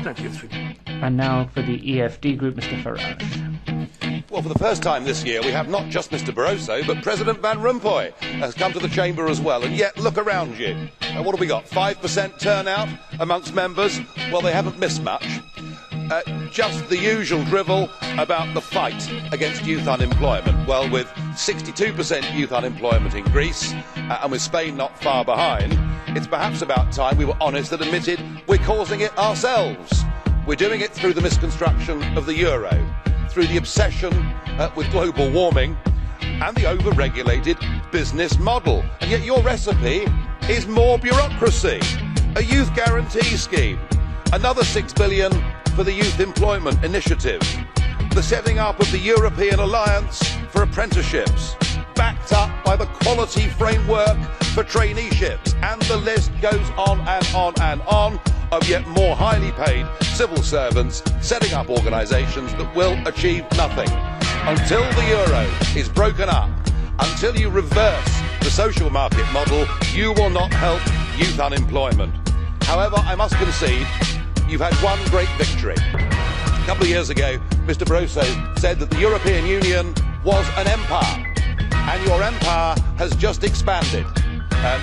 1993. And now for the EFD Group, Mr. Farage. Well, for the first time this year, we have not just Mr. Barroso, but President Van Rompuy has come to the chamber as well. And yet, look around you. What have we got? 5% turnout amongst members? Well, they haven't missed much. Just the usual drivel about the fight against youth unemployment. Well, with 62% youth unemployment in Greece, and with Spain not far behind, it's perhaps about time we were honest and admitted we're causing it ourselves. We're doing it through the misconstruction of the euro, through the obsession with global warming and the over-regulated business model. And yet your recipe is more bureaucracy, a youth guarantee scheme, another 6 billion for the Youth Employment Initiative, the setting up of the European Alliance for Apprenticeships, backed up by the Quality Framework for Traineeships, and the list goes on and on and on, of yet more highly paid civil servants setting up organisations that will achieve nothing. Until the euro is broken up, until you reverse the social market model, you will not help youth unemployment. However, I must concede, you've had one great victory. A couple of years ago, Mr. Barroso said that the European Union was an empire, and your empire has just expanded.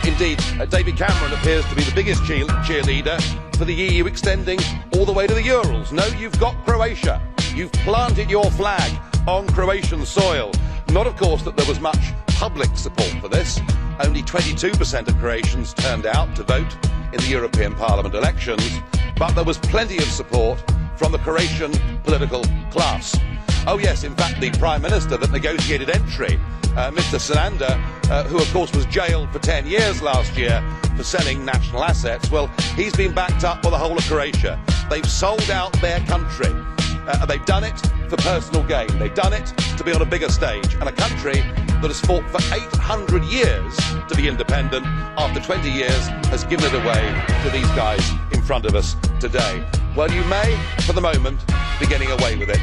Indeed, David Cameron appears to be the biggest cheerleader for the EU extending all the way to the Urals. No, you've got Croatia. You've planted your flag on Croatian soil. Not, of course, that there was much public support for this. Only 22% of Croatians turned out to vote in the European Parliament elections, but there was plenty of support from the Croatian political class. Oh yes, in fact, the Prime Minister that negotiated entry, Mr. Sanader, who of course was jailed for 10 years last year for selling national assets, well, he's been backed up by the whole of Croatia. They've sold out their country. They've done it for personal gain. They've done it to be on a bigger stage. And a country that has fought for 800 years to be independent, after 20 years, has given it away to these guys in front of us today. Well, you may, for the moment, be getting away with it,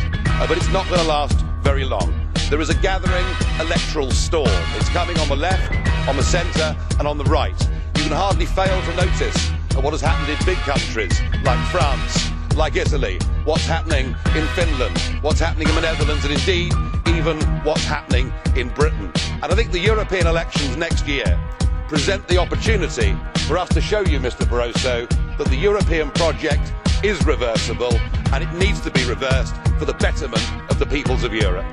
but it's not going to last very long. There is a gathering electoral storm. It's coming on the left, on the centre and on the right. You can hardly fail to notice what has happened in big countries like France, like Italy, what's happening in Finland, what's happening in the Netherlands, and indeed even what's happening in Britain. And I think the European elections next year present the opportunity for us to show you, Mr. Barroso, that the European project is reversible, and it needs to be reversed for the betterment of the peoples of Europe.